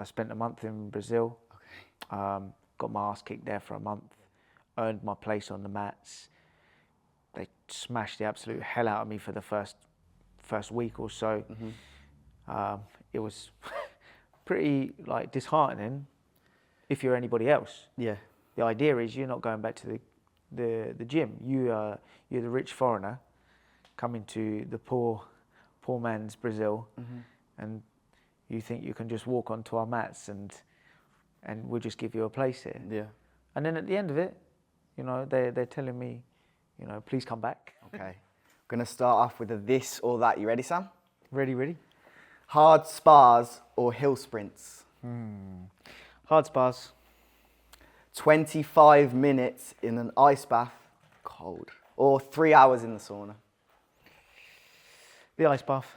I spent a month in Brazil. Okay. Got my ass kicked there for a month. Earned my place on the mats. They smashed the absolute hell out of me for the first week or so. It was pretty like disheartening if you're anybody else. Yeah. The idea is you're not going back to the gym. You're the rich foreigner coming to the poor man's Brazil, and you think you can just walk onto our mats and we'll just give you a place here. Yeah. And then at the end of it, you know, they're telling me, you know, please come back. Okay. I'm gonna start off with a this or that. You ready, Sam? Ready. Hard spars or hill sprints? Hard spars. 25 minutes in an ice bath, cold, or 3 hours in the sauna? The ice bath.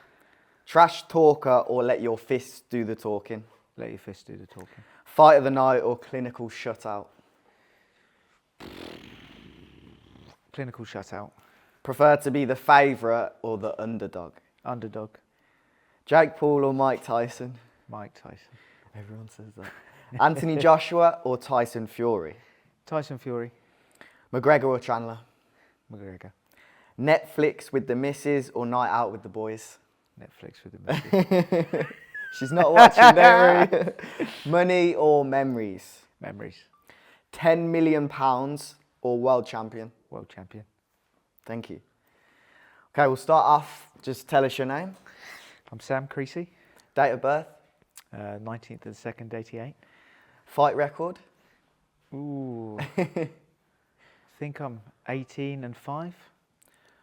Trash talker or let your fists do the talking? Let your fist do the talking. Fight of the night or clinical shutout? Clinical shutout. Prefer to be the favourite or the underdog? Underdog. Jake Paul or Mike Tyson? Mike Tyson. Everyone says that. Anthony Joshua or Tyson Fury? Tyson Fury. McGregor or Chandler? McGregor. Netflix with the missus or night out with the boys? Netflix with the movie. She's not watching there. Money or memories? Memories. £10 million or world champion? World champion. Thank you. Okay, we'll start off. Just tell us your name. I'm Sam Creasey. Date of birth? 19th of the 2nd, 88. Fight record? Ooh. I think I'm 18-5.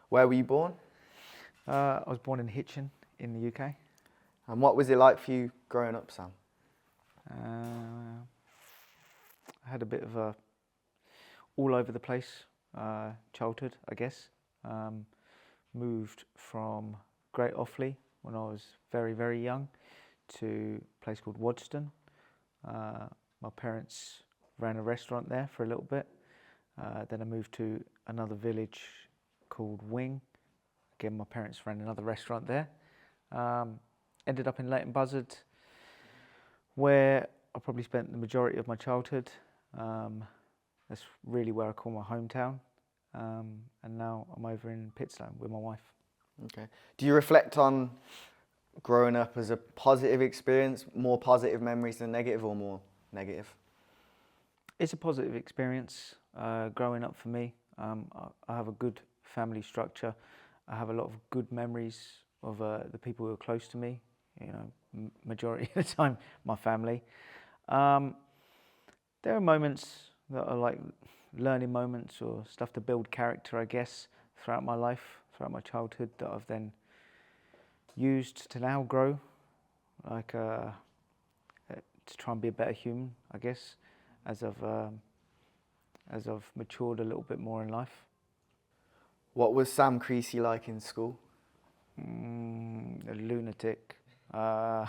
Where were you born? I was born in Hitchin in the UK. And what was it like for you growing up, Sam? I had a bit of a all over the place childhood, I guess. Moved from Great Offaly when I was very, very young to a place called Wadston. My parents ran a restaurant there for a little bit. Then I moved to another village called Wing. Again, my parents ran another restaurant there. Ended up in Leighton Buzzard, where I probably spent the majority of my childhood. That's really where I call my hometown. And now I'm over in Pitstone with my wife. Okay. Do you reflect on growing up as a positive experience, more positive memories than negative or more negative? It's a positive experience growing up for me. I have a good family structure. I have a lot of good memories of the people who are close to me, you know, majority of the time, my family. There are moments that are like learning moments or stuff to build character, I guess, throughout my life, throughout my childhood, that I've then used to now grow, like to try and be a better human, I guess, as I've matured a little bit more in life. What was Sam Creasey like in school? A lunatic. I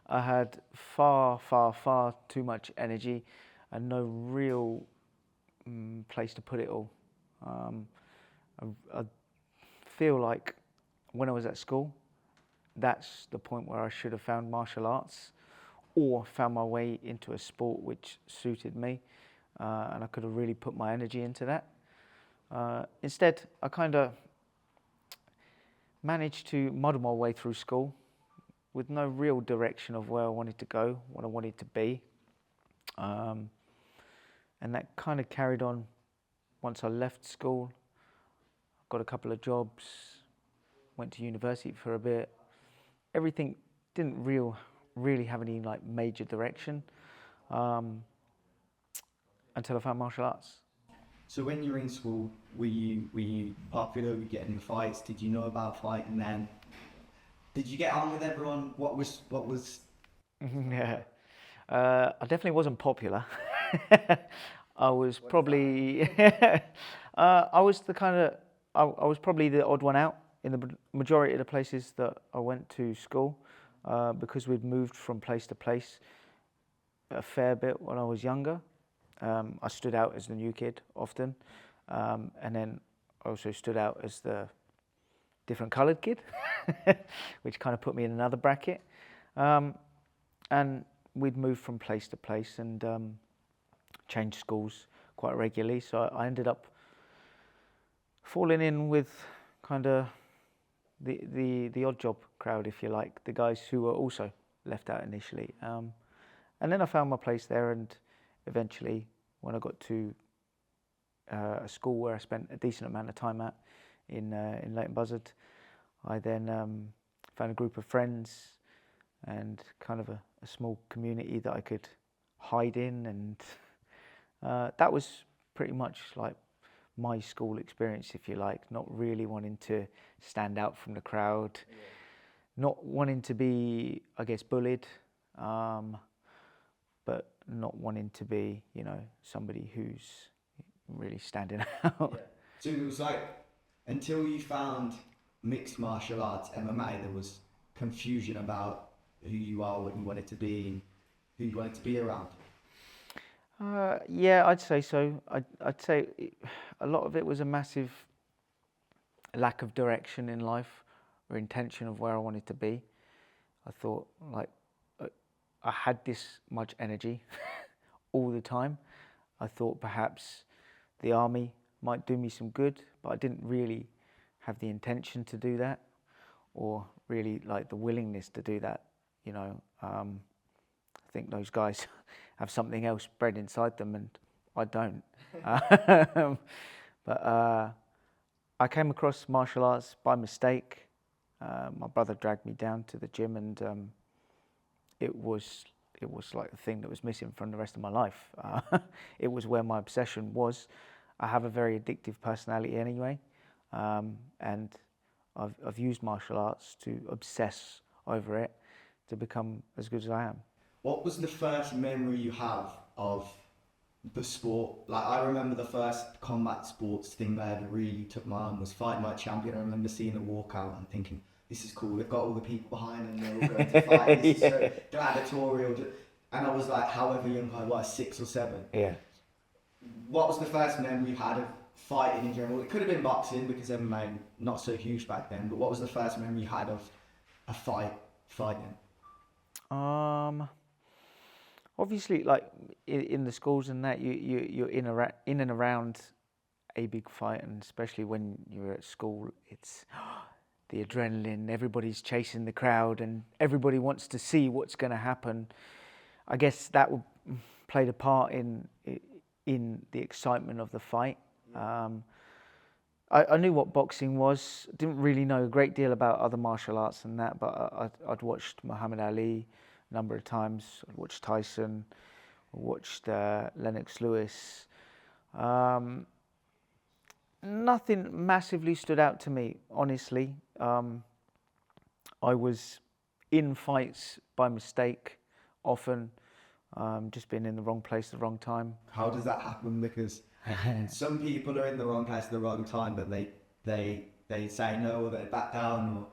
had far too much energy and no real place to put it all. I feel like when I was at school, that's the point where I should have found martial arts or found my way into a sport which suited me, and I could have really put my energy into that. Instead, I kind of managed to muddle my way through school with no real direction of where I wanted to go, what I wanted to be. And that kind of carried on once I left school. Got a couple of jobs, went to university for a bit. Everything didn't really have any like major direction until I found martial arts. So when you were in school, were you popular? Were you getting in fights? Did you know about fighting then? Did you get on with everyone? What was? Yeah, I definitely wasn't popular. I was probably I was probably the odd one out in the majority of the places that I went to school, because we'd moved from place to place a fair bit when I was younger. I stood out as the new kid often, and then I also stood out as the different coloured kid, which kind of put me in another bracket. And we'd moved from place to place and changed schools quite regularly. So I ended up falling in with kind of the odd job crowd, if you like, the guys who were also left out initially. And then I found my place there, and eventually, when I got to a school where I spent a decent amount of time at in Leighton Buzzard, I then found a group of friends and kind of a small community that I could hide in, and that was pretty much like my school experience, if you like, not really wanting to stand out from the crowd, not wanting to be, I guess, bullied, but not wanting to be, you know, somebody who's really standing out. So it was like, until you found mixed martial arts, MMA, there was confusion about who you are, what you wanted to be, who you wanted to be around. Yeah, I'd say so. I'd say a lot of it was a massive lack of direction in life or intention of where I wanted to be. I thought, like, I had this much energy all the time. I thought perhaps the army might do me some good, but I didn't really have the intention to do that, or really like the willingness to do that. You know, I think those guys have something else bred inside them, and I don't. But I came across martial arts by mistake. My brother dragged me down to the gym, and it was like the thing that was missing from the rest of my life. It was where my obsession was. I have a very addictive personality anyway, and I've used martial arts to obsess over it to become as good as I am. What was the first memory you have of the sport? Like, I remember the first combat sports thing that ever really took my arm was Fight Night Champion. I remember seeing the walkout and thinking, this is cool, they've got all the people behind them, they're all going to fight, this is so gladiatorial. And I was like, however young I was, 6 or 7. Yeah. What was the first memory you had of fighting in general? It could have been boxing, because MMA not so huge back then, but what was the first memory you had of a fighting? Obviously, like in the schools and that, you're in and around a big fight, and especially when you're at school, it's the adrenaline. Everybody's chasing the crowd, and everybody wants to see what's going to happen. I guess that played a part in the excitement of the fight. I knew what boxing was. Didn't really know a great deal about other martial arts and that, but I'd watched Muhammad Ali a number of times. I watched Tyson, I watched Lennox Lewis. Nothing massively stood out to me, honestly. I was in fights by mistake, often, just being in the wrong place at the wrong time. How does that happen? Because some people are in the wrong place at the wrong time, but they say no, or they back down, or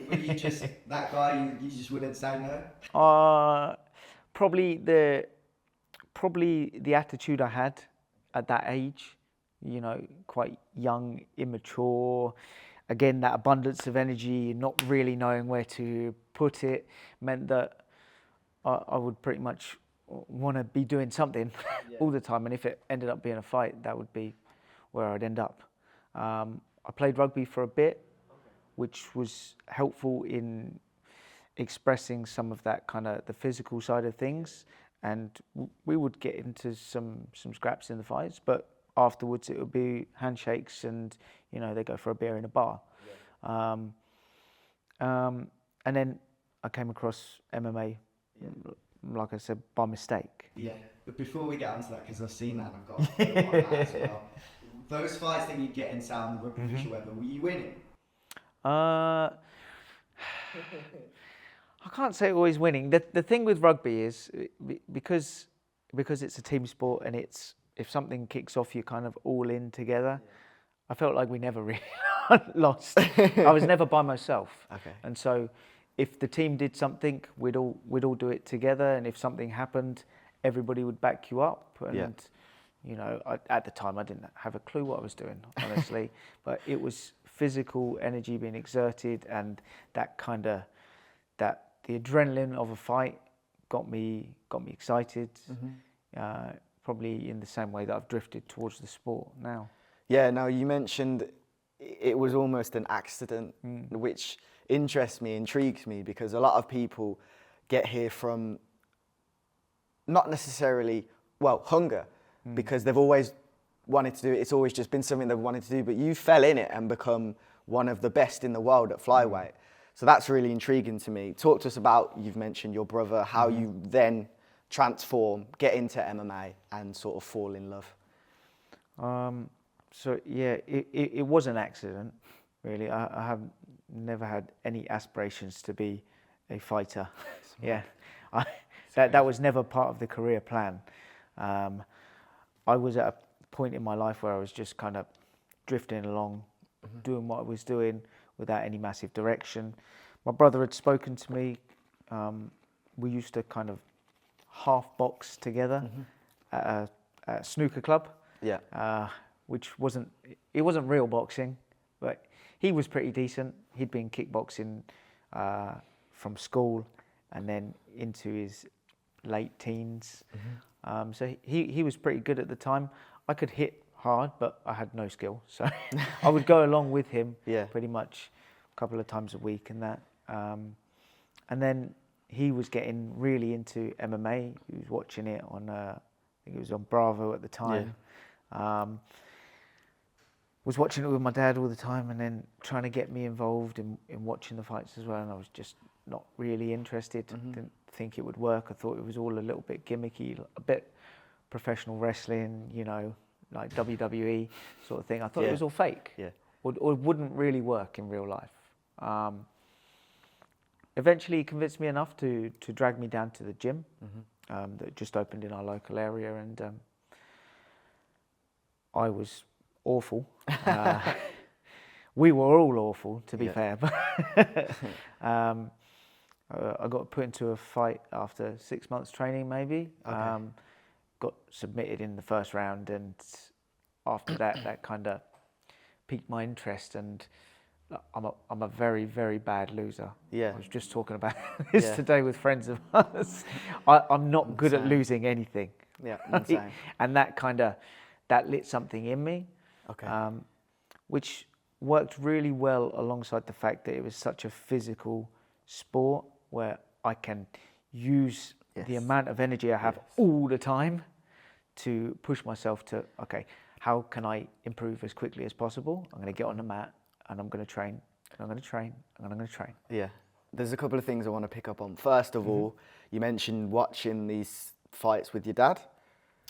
were you just that guy, you just wouldn't say no? Probably the attitude I had at that age, you know, quite young, immature. Again, that abundance of energy, not really knowing where to put it, meant that I would pretty much want to be doing something all the time. And if it ended up being a fight, that would be where I'd end up. I played rugby for a bit, which was helpful in expressing some of that kind of the physical side of things. And we would get into some scraps in the fights, but afterwards it would be handshakes and, you know, they go for a beer in a bar. And then I came across MMA, like I said, by mistake. Yeah, but before we get onto that, because I've seen that, I've got a photo on that as well. Those fights that you get in Sound Rugby Official Weather, were you winning? I can't say always winning. The thing with rugby is because it's a team sport, and it's, if something kicks off, you're kind of all in together. I felt like we never really lost. I was never by myself. Okay. And so if the team did something, we'd all do it together, and if something happened, everybody would back you up. And you know, at the time I didn't have a clue what I was doing, honestly, but it was physical energy being exerted, and that kind of the adrenaline of a fight got me excited. Probably in the same way that I've drifted towards the sport now. Yeah, now you mentioned it was almost an accident, which interests me, intrigues me, because a lot of people get here from not necessarily, well, hunger, because they've always wanted to do it. It's always just been something they've wanted to do, but you fell in it and become one of the best in the world at flyweight. So that's really intriguing to me. Talk to us about, you've mentioned your brother, how you then transform, get into MMA and sort of fall in love. So yeah, it was an accident, really. I have never had any aspirations to be a fighter. Yeah, that was never part of the career plan. I was at a point in my life where I was just kind of drifting along, doing what I was doing without any massive direction. My brother had spoken to me. We used to kind of half box together at a snooker club. Yeah. Which wasn't real boxing, but he was pretty decent. He'd been kickboxing from school and then into his late teens. So he was pretty good at the time. I could hit hard, but I had no skill. So I would go along with him pretty much a couple of times a week and that. And then he was getting really into MMA. He was watching it on, I think it was on Bravo at the time. Was watching it with my dad all the time and then trying to get me involved in watching the fights as well, and I was just not really interested. Didn't think it would work. I thought it was all a little bit gimmicky, a bit professional wrestling, you know, like WWE sort of thing. I thought it was all fake, or wouldn't really work in real life. Eventually he convinced me enough to drag me down to the gym that just opened in our local area, and I was awful. We were all awful, to be fair. I got put into a fight after 6 months training, maybe. Got submitted in the first round, and after that kind of piqued my interest. And I'm a very, very bad loser. I was just talking about this today with friends of ours. I'm not good at losing anything. And that lit something in me. Which worked really well alongside the fact that it was such a physical sport where I can use the amount of energy I have all the time to push myself to, okay, how can I improve as quickly as possible? I'm going to get on the mat and I'm going to train, and I'm going to train, and I'm going to train. Yeah. There's a couple of things I want to pick up on. First of all, you mentioned watching these fights with your dad.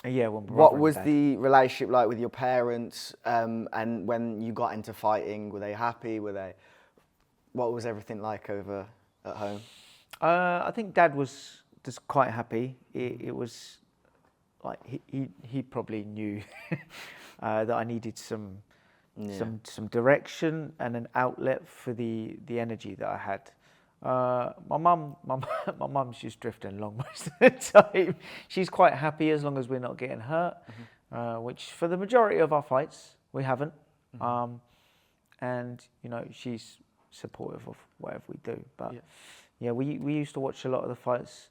Yeah. What was the relationship like with your parents? And when you got into fighting, were they happy? What was everything like over at home? I think Dad was just quite happy. It was like he probably knew that I needed some direction and an outlet for the energy that I had. My mum's just drifting along most of the time. She's quite happy as long as we're not getting hurt, which for the majority of our fights we haven't. And you know, she's supportive of whatever we do. But we used to watch a lot of the fights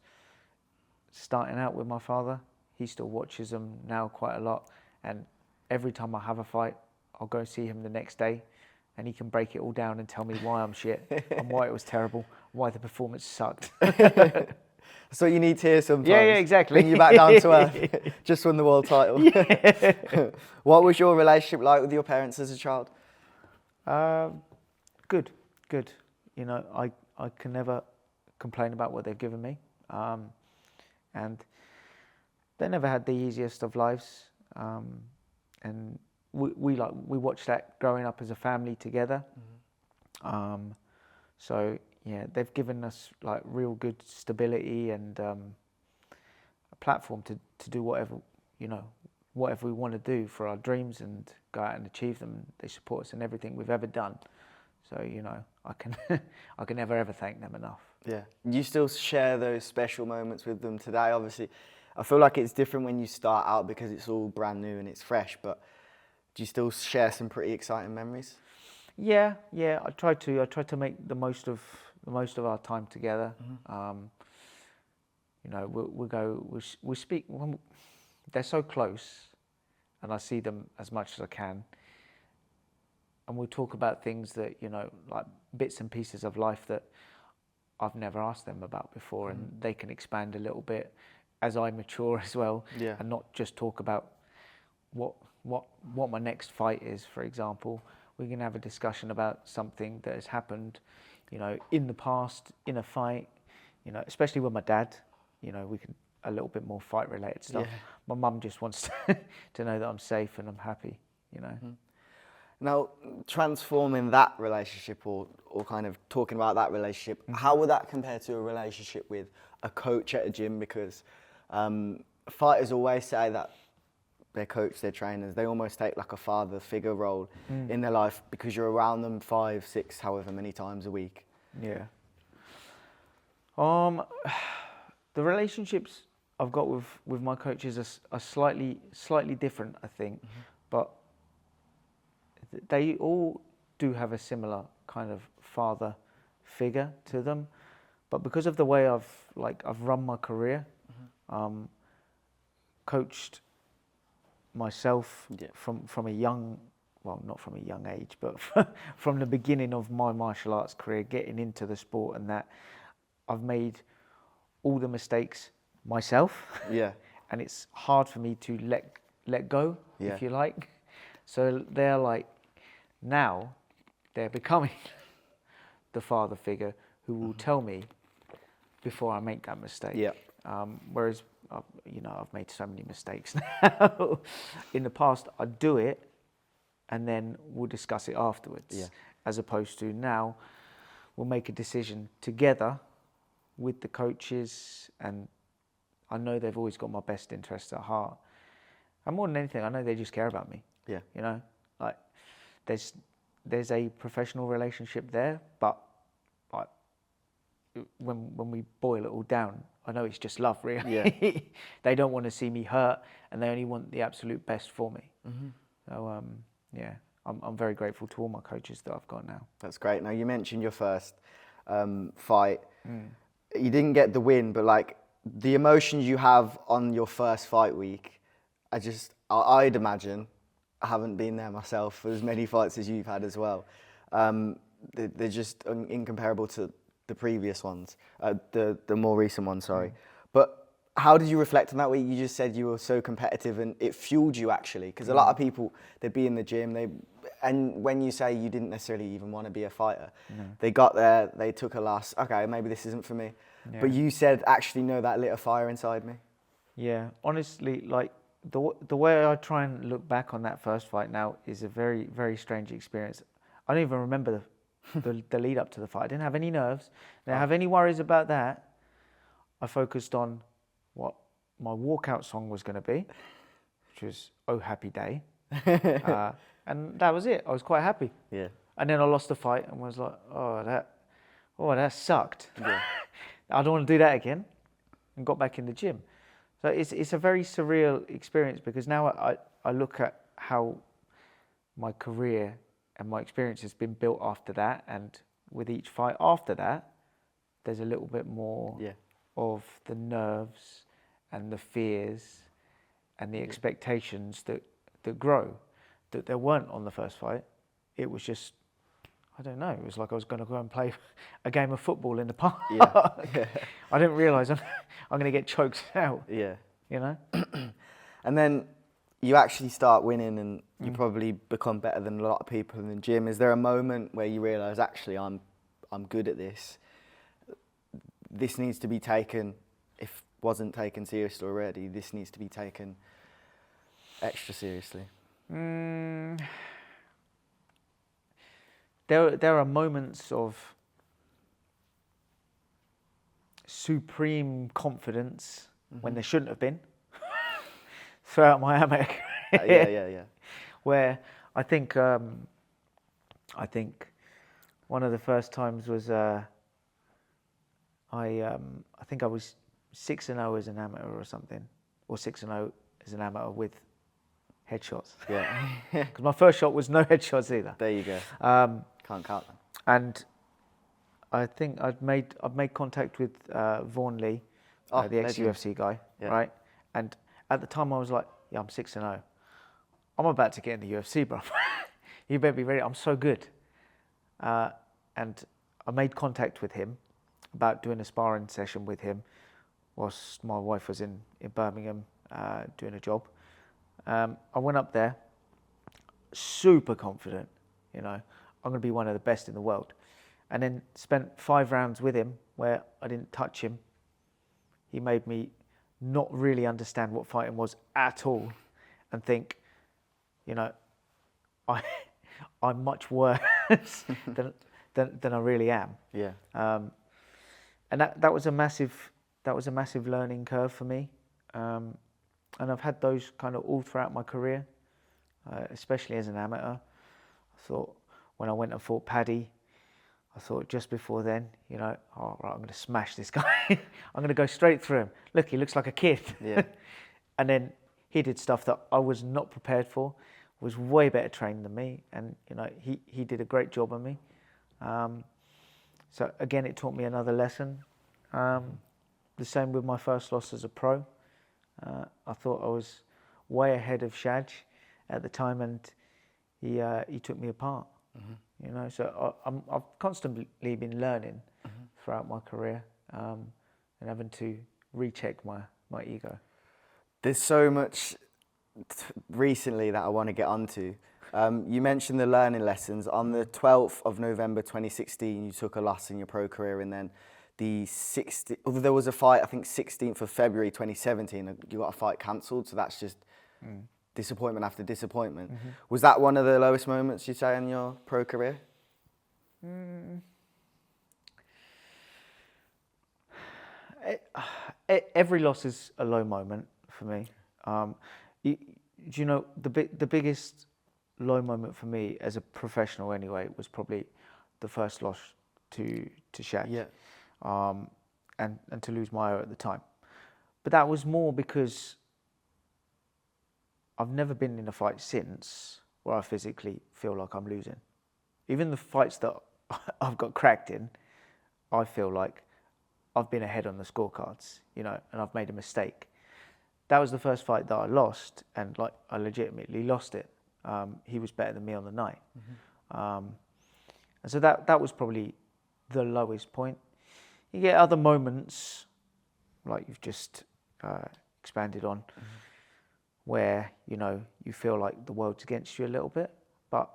starting out with my father. He still watches them now quite a lot, and every time I have a fight, I'll go see him the next day, and he can break it all down and tell me why I'm shit and why it was terrible, why the performance sucked. That's what you need to hear sometimes. Yeah, exactly. Bring you back down to earth. Just won the world title. What was your relationship like with your parents as a child? Good. You know, I can never complain about what they've given me. And they never had the easiest of lives. And we watched that growing up as a family together. So yeah, they've given us like real good stability and a platform to do whatever we want to do for our dreams and go out and achieve them. They support us in everything we've ever done. So you know, I can never ever thank them enough. Yeah, you still share those special moments with them today. Obviously, I feel like it's different when you start out because it's all brand new and it's fresh. But do you still share some pretty exciting memories? Yeah. I try to make the most of our time together. You know, we speak. They're so close, and I see them as much as I can. And we talk about things that, you know, like bits and pieces of life that I've never asked them about before, and they can expand a little bit as I mature as well, and not just talk about what my next fight is, for example. We can have a discussion about something that has happened, you know, in the past, in a fight, you know, especially with my dad. You know, we can a little bit more fight related stuff. My mum just wants to know that I'm safe and I'm happy, you know. Now, transforming that relationship or kind of talking about that relationship, how would that compare to a relationship with a coach at a gym? Because fighters always say that their coach, their trainers, they almost take like a father figure role in their life because you're around them 5, 6, however many times a week. Yeah. The relationships I've got with my coaches are slightly different, I think, but they all do have a similar kind of father figure to them. But because of the way I've run my career, coached myself from a young, well, not from a young age, but from the beginning of my martial arts career, getting into the sport, and that I've made all the mistakes myself. And it's hard for me to let go, if you like. So they're like, now they're becoming the father figure who will tell me before I make that mistake. Whereas, you know, I've made so many mistakes now. In the past, I'd do it and then we'll discuss it afterwards. As opposed to now, we'll make a decision together with the coaches, and I know they've always got my best interests at heart. And more than anything, I know they just care about me. You know, like there's a professional relationship there, but like when we boil it all down, I know it's just love, really. They don't want to see me hurt, and they only want the absolute best for me. So I'm very grateful to all my coaches that I've got now. That's great. Now, you mentioned your first fight. You didn't get the win, but like the emotions you have on your first fight week, I'd imagine, I haven't been there myself for as many fights as you've had as well. They're just incomparable to the previous ones, the more recent ones, sorry. But how did you reflect on that week? You just said you were so competitive and it fueled you, actually, because a lot of people, they'd be in the gym, and when you say you didn't necessarily even want to be a fighter, they got there, they took a loss, okay, maybe this isn't for me. But you said, actually, no, that lit a fire inside me. Yeah, honestly, like the way I try and look back on that first fight now is a very, very strange experience. I don't even remember the lead up to the fight. I didn't have any nerves. I didn't have any worries about that. I focused on what my walkout song was going to be, which was "Oh Happy Day," and that was it. I was quite happy. And then I lost the fight and was like, oh, that sucked. I don't want to do that again, and got back in the gym. So it's a very surreal experience, because now I look at how my career and my experience has been built after that, and with each fight after that, there's a little bit more of the nerves and the fears and the expectations that grow, that there weren't on the first fight. It was just, I don't know, it was like I was going to go and play a game of football in the park. I didn't realise I'm going to get choked out. You know? And then you actually start winning, and you probably become better than a lot of people in the gym. Is there a moment where you realise, actually, I'm good at this? This needs to be taken, if wasn't taken seriously already, this needs to be taken extra seriously. There are moments of supreme confidence when there shouldn't have been throughout my amateur career. Where I think one of the first times was I think I was 6-0 as an amateur or something, or 6-0 as an amateur with headshots. Because my first shot was no headshots either. There you go. Can't count them. And I think I'd made contact with Vaughan Lee. the legend. ex-UFC guy, Yeah. right? And at the time I was like, yeah, I'm 6-0. I'm about to get in the UFC, bro. You better be ready. I'm so good. And I made contact with him about doing a sparring session with him whilst my wife was in Birmingham doing a job. I went up there, super confident, you know, I'm going to be one of the best in the world. And then spent 5 rounds with him where I didn't touch him. He made me not really understand what fighting was at all and think, you know, I'm much worse than I really am. Yeah. And that was a massive learning curve for me. And I've had those kind of all throughout my career, especially as an amateur. I thought when I went and fought Paddy, I thought just before then, you know, oh, right, I'm going to smash this guy. I'm going to go straight through him. Look, he looks like a kid. Yeah. And then he did stuff that I was not prepared for, was way better trained than me. And, you know, he did a great job on me. So again, it taught me another lesson. The same with my first loss as a pro. I thought I was way ahead of Shaj at the time, and he took me apart. You know, so I've constantly been learning throughout my career, and having to recheck my ego. There's so much recently that I want to get onto. You mentioned the learning lessons. On the 12th of November 2016, you took a loss in your pro career, and then there was a fight, I think 16th of February 2017, you got a fight cancelled, so that's just disappointment after disappointment. Was that one of the lowest moments, you'd say, in your pro career? Every loss is a low moment for me. Do you know, the biggest low moment for me as a professional anyway was probably the first loss to Shaq. Yeah. And to lose Mayo at the time. But that was more because I've never been in a fight since where I physically feel like I'm losing. Even the fights that I've got cracked in, I feel like I've been ahead on the scorecards, you know, and I've made a mistake. That was the first fight that I lost, and like I legitimately lost it. He was better than me on the night. And so that was probably the lowest point. You get other moments, like you've just expanded on, where, you know, you feel like the world's against you a little bit, but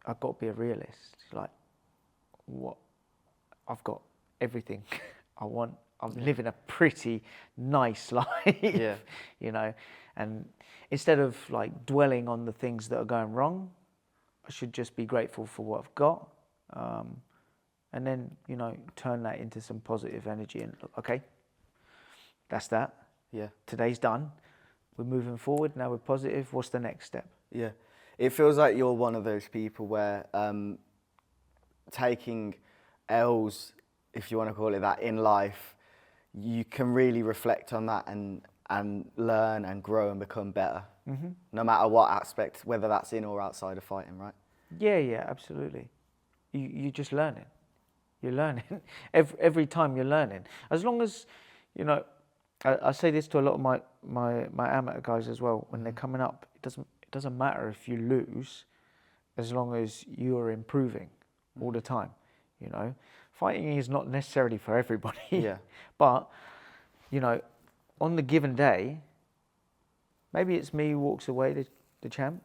I've got to be a realist. Like, what? I've got everything I want. I'm living a pretty nice life, you know, and instead of like dwelling on the things that are going wrong, I should just be grateful for what I've got. And then, you know, turn that into some positive energy and look, okay, that's that. Yeah. Today's done. We're moving forward. Now we're positive. What's the next step? Yeah. It feels like you're one of those people where taking L's, if you want to call it that, in life, you can really reflect on that and learn and grow and become better. No matter what aspect, whether that's in or outside of fighting, right? Yeah, absolutely. You're just learning. You're learning. Every time you're learning. As long as, you know, I say this to a lot of my amateur guys as well, when they're coming up, it doesn't matter if you lose, as long as you're improving all the time, you know. Fighting is not necessarily for everybody. Yeah. But, you know, on the given day, maybe it's me who walks away the champ.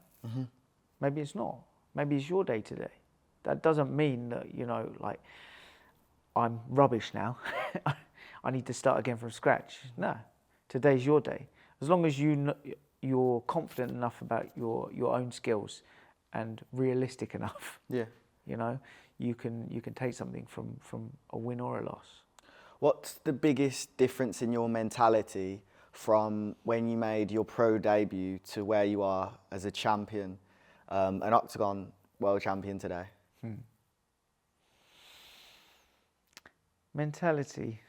Maybe it's not. Maybe it's your day today. That doesn't mean that, you know, like, I'm rubbish now. I need to start again from scratch. No, today's your day. As long as you're confident enough about your own skills and realistic enough, you know, you can take something from a win or a loss. What's the biggest difference in your mentality from when you made your pro debut to where you are as a champion, an Octagon world champion today? Mentality.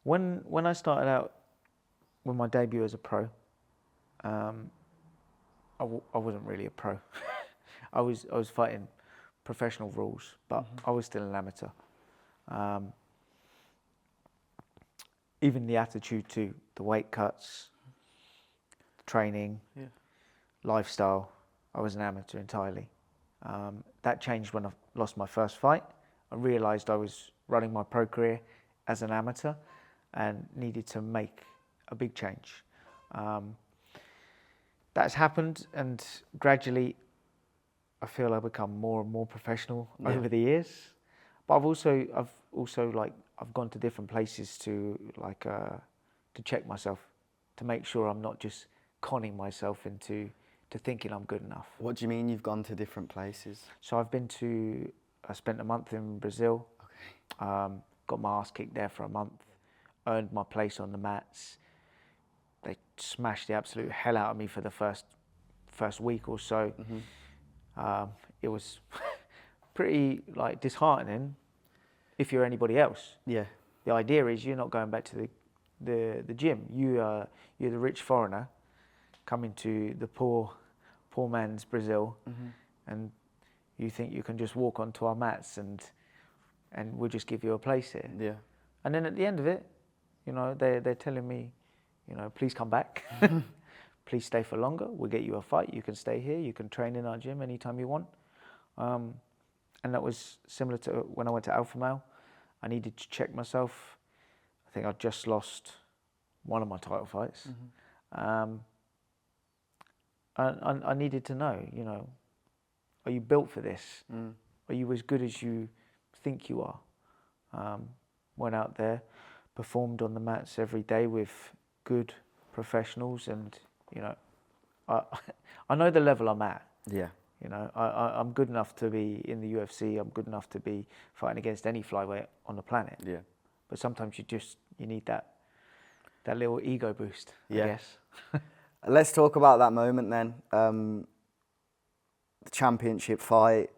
When I started out with my debut as a pro, I wasn't really a pro. I was fighting professional rules, but I was still an amateur. even the attitude to the weight cuts, training, lifestyle, I was an amateur entirely. That changed when I lost my first fight. I realised I was running my pro career as an amateur and needed to make a big change. That's happened, and gradually I feel I've become more and more professional over the years. But I've also like I've gone to different places to check myself, to make sure I'm not just conning myself into thinking I'm good enough. What do you mean you've gone to different places? So I spent a month in Brazil. Okay. Got my ass kicked there for a month. Earned my place on the mats. They smashed the absolute hell out of me for the first week or so. It was pretty like disheartening if you're anybody else. Yeah. The idea is you're not going back to the gym. You're the rich foreigner coming to the poor man's Brazil, and you think you can just walk onto our mats and we'll just give you a place here. Yeah. And then at the end of it, you know, they're telling me, you know, please come back. Please stay for longer. We'll get you a fight. You can stay here. You can train in our gym anytime you want. And that was similar to when I went to Alpha Male. I needed to check myself. I think I just lost one of my title fights. I needed to know, you know, are you built for this? Are you as good as you think you are? Went out there, performed on the mats every day with good professionals, and you know, I know the level I'm at. Yeah. You know, I'm good enough to be in the UFC. I'm good enough to be fighting against any flyweight on the planet. Yeah. But sometimes you need that little ego boost, I Yeah. guess. Let's talk about that moment then. The championship fight,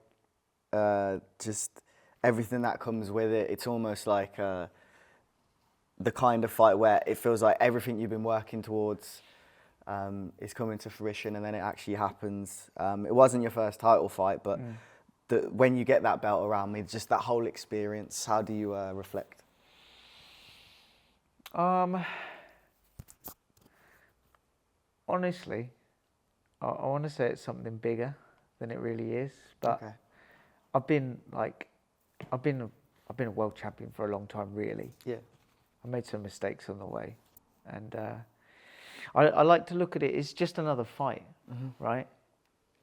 just everything that comes with it. It's almost like the kind of fight where it feels like everything you've been working towards is coming to fruition, and then it actually happens. It wasn't your first title fight, but when you get that belt around me, just that whole experience, how do you reflect? Honestly, I want to say it's something bigger than it really is. But Okay. I've been a world champion for a long time, really. Yeah. I made some mistakes on the way, and I like to look at it as just another fight, right?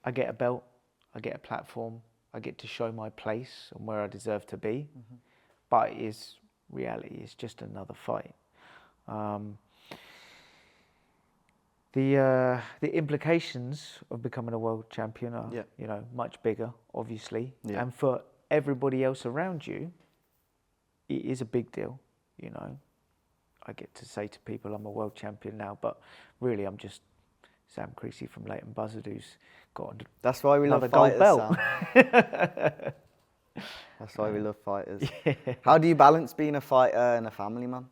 I get a belt, I get a platform, I get to show my place and where I deserve to be, but reality is just another fight. The implications of becoming a world champion are, you know, much bigger, obviously, and for everybody else around you, it is a big deal, you know. I get to say to people I'm a world champion now, but really I'm just Sam Creasey from Leighton Buzzard who's got That's why we love another gold fighters, belt. Sam. That's why we love fighters. How do you balance being a fighter and a family man?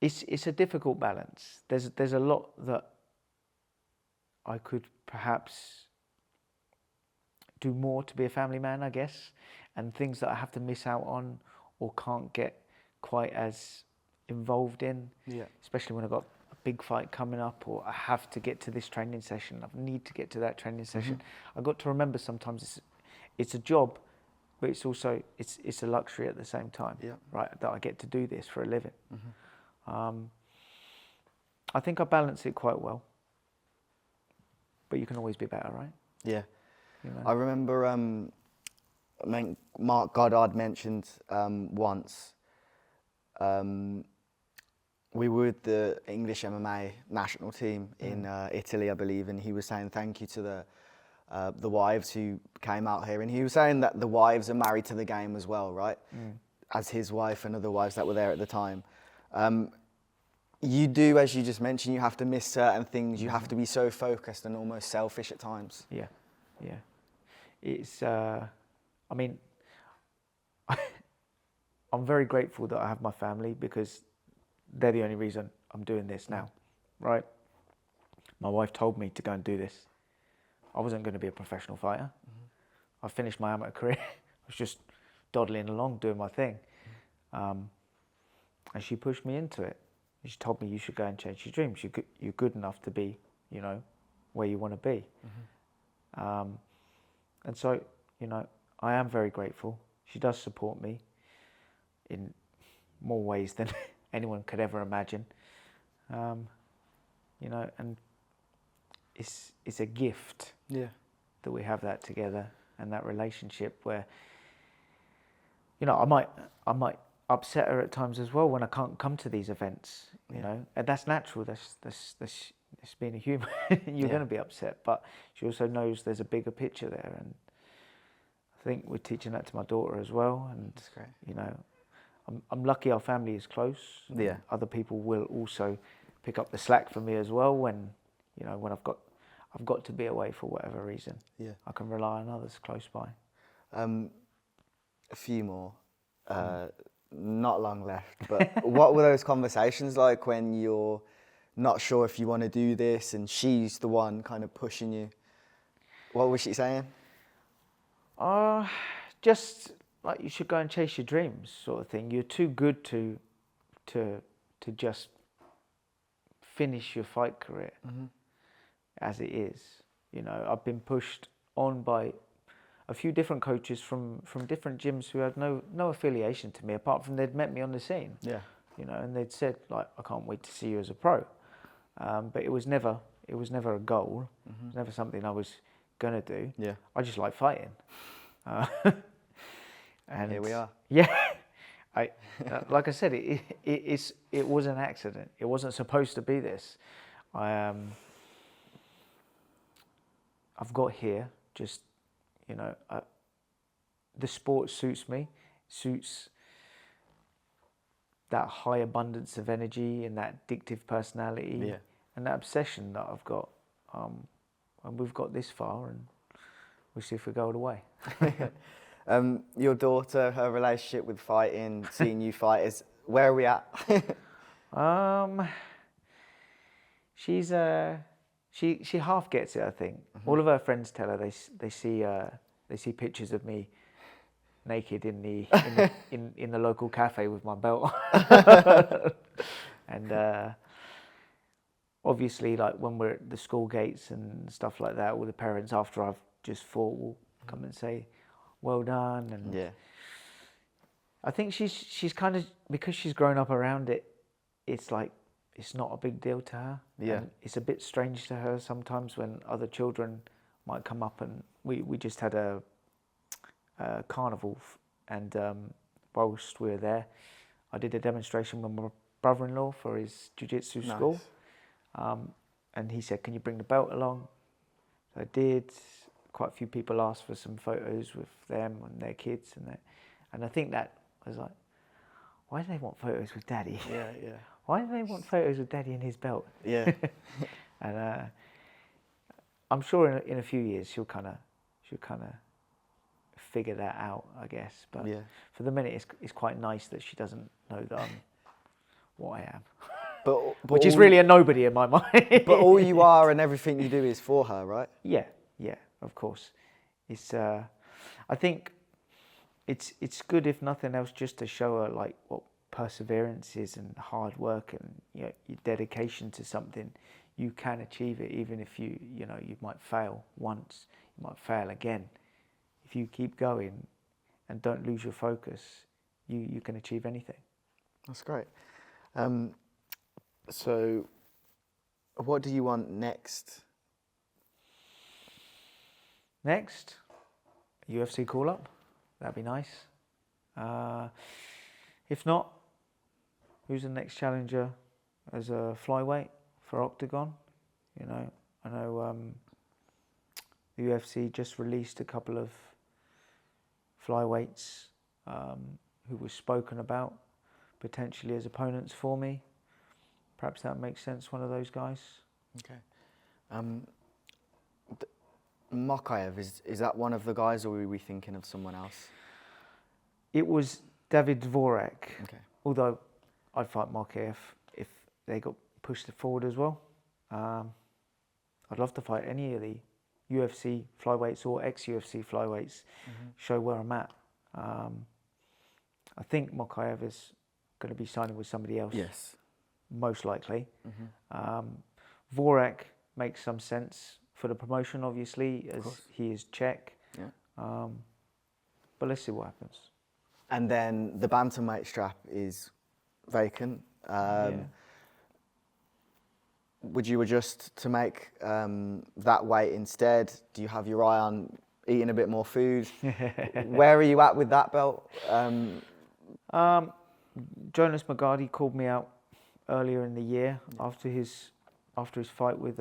It's a difficult balance. There's a lot that I could perhaps do more to be a family man, I guess, and things that I have to miss out on or can't get quite as involved in, especially when I've got a big fight coming up, or I have to get to this training session, I need to get to that training session. I've got to remember sometimes it's a job, but it's also it's a luxury at the same time, right? That I get to do this for a living. I think I balance it quite well, but you can always be better, right? Yeah. You know? I remember Mark Goddard mentioned once, we were with the English MMA national team in Italy, I believe, and he was saying thank you to the wives who came out here, and he was saying that the wives are married to the game as well, right? As his wife and other wives that were there at the time. You do, as you just mentioned, you have to miss certain things. You have to be so focused and almost selfish at times. Yeah. It's, I mean, I'm very grateful that I have my family, because they're the only reason I'm doing this now, right? My wife told me to go and do this. I wasn't going to be a professional fighter. I finished my amateur career. I was just dawdling along doing my thing. And she pushed me into it. She told me, you should go and chase your dreams. You're good enough to be, you know, where you want to be. And so, you know, I am very grateful. She does support me in more ways than anyone could ever imagine. You know, and it's a gift that we have that together and that relationship where, you know, I might upset her at times as well when I can't come to these events, you know, and that's natural. That's being a human. You're going to be upset, but she also knows there's a bigger picture there, and I think we're teaching that to my daughter as well. And That's great. you know, I'm lucky our family is close. Yeah. Other people will also pick up the slack for me as well when, you know, when I've got to be away for whatever reason. Yeah. I can rely on others close by. A few more. Not long left, but what were those conversations like when you're not sure if you want to do this and she's the one kind of pushing you? What was she saying? Just like, you should go and chase your dreams, sort of thing. You're too good to just finish your fight career as it is. You know, I've been pushed on by a few different coaches from different gyms who had no affiliation to me, apart from they'd met me on the scene. Yeah. You know, and they'd said, like, I can't wait to see you as a pro. But it was never a goal. It was never something I was gonna do. Yeah. I just like fighting. And here we are. Yeah. Like I said, it was an accident. It wasn't supposed to be this. I've got here just, you know, the sport suits me, suits that high abundance of energy and that addictive personality and that obsession that I've got. And we've got this far, and we'll see if we go all the way. Your daughter, her relationship with fighting, seeing you fight, where are we at? She's she half gets it, I think. All of her friends tell her they see pictures of me naked in the local cafe with my belt on. And obviously, like, when we're at the school gates and stuff like that, all the parents, after I've just fought, will come and say, well done. And I think she's kind of, because she's grown up around it, it's like, it's not a big deal to her. Yeah. And it's a bit strange to her sometimes when other children might come up, and we just had a carnival, and whilst we were there, I did a demonstration with my brother-in-law for his jiu-jitsu school. And he said, can you bring the belt along? So I did. Quite a few people asked for some photos with them and their kids, and I think that was like, why do they want photos with Daddy? Yeah. Why do they want photos with Daddy and his belt? Yeah. And I'm sure in a few years she'll kind of figure that out, I guess. But for the minute, it's quite nice that she doesn't know that I'm what I am. But which is really a nobody in my mind. But all you are and everything you do is for her, right? Yeah, of course. It's I think it's good, if nothing else, just to show her like what perseverance is and hard work, and your dedication to something. You can achieve it, even if you might fail once, you might fail again. If you keep going and don't lose your focus, you can achieve anything. That's great. So what do you want next? Next, UFC call-up. That'd be nice. If not, who's the next challenger as a flyweight for Octagon? You know, I know the UFC just released a couple of flyweights who were spoken about potentially as opponents for me. Perhaps that makes sense, one of those guys. Okay. Mokaev, is that one of the guys, or were we thinking of someone else? It was David Dvorak. Okay. Although I'd fight Mokaev if they got pushed forward as well. I'd love to fight any of the UFC flyweights or ex-UFC flyweights, show where I'm at. I think Mokaev is going to be signing with somebody else. Yes. Most likely. Vorak makes some sense for the promotion, obviously, as he is Czech. Yeah. But let's see what happens. And then the bantamweight strap is vacant. Would you adjust to make that weight instead? Do you have your eye on eating a bit more food? Where are you at with that belt? Jonas Magadi called me out earlier in the year after his fight with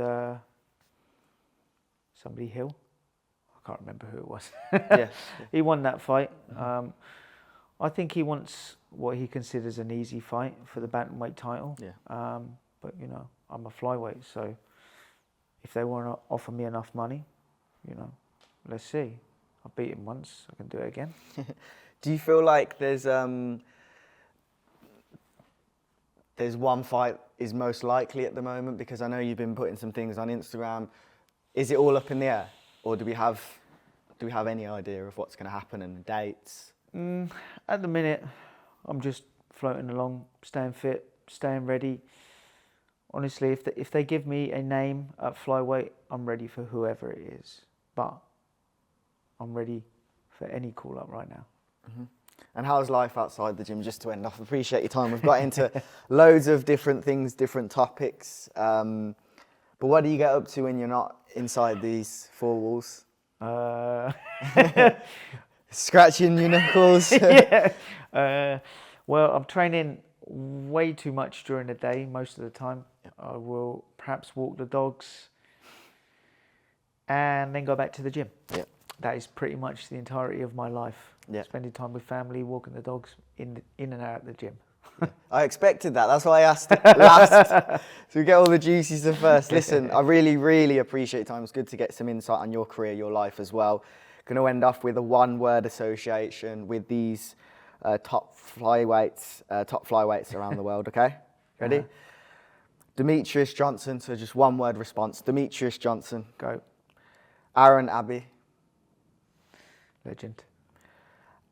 somebody Hill. I can't remember who it was. He won that fight. I think he wants what he considers an easy fight for the bantamweight title. But you know, I'm a flyweight, so if they want to offer me enough money, you know, let's see. I've beat him once. I can do it again. Do you feel like there's one fight is most likely at the moment? Because I know you've been putting some things on Instagram. Is it all up in the air, or do we have any idea of what's going to happen and the dates? At the minute, I'm just floating along, staying fit, staying ready. Honestly, if they give me a name at flyweight, I'm ready for whoever it is. But I'm ready for any call-up right now. And how's life outside the gym, just to end off? Appreciate your time. We've got into loads of different things, different topics. But what do you get up to when you're not inside these four walls? Scratching your knuckles? Well, I'm training way too much during the day most of the time. I will perhaps walk the dogs and then go back to the gym. That is pretty much the entirety of my life. Spending time with family, walking the dogs, in and out of the gym. I expected that. That's why I asked last. So we get all the juicy stuff first. Listen, I really, really appreciate your time. It's good to get some insight on your career, your life as well. Going to end off with a one-word association with these top flyweights around the world. Okay, ready? Demetrius Johnson. So just one-word response. Demetrius Johnson. Go. Aaron Abbey. Legend.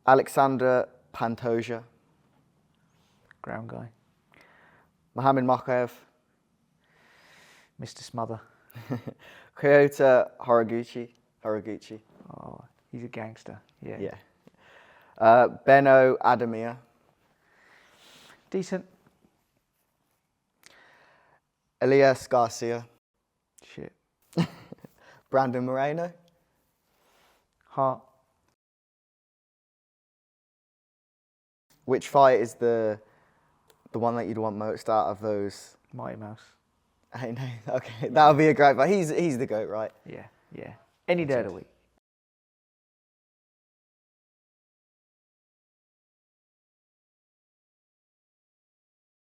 Alexander Pantoja. Ground guy. Mohamed Mokaev. Mr. Smother. Kyoto Horiguchi. Oh, he's a gangster. Beno Adamir. Decent. Elias Garcia. Shit. Brandon Moreno. Heart. Which fight is the one that you'd want most out of those? Mighty Mouse. I know. Okay, that'll be a great fight. He's the GOAT, right? Yeah. Any day of the week.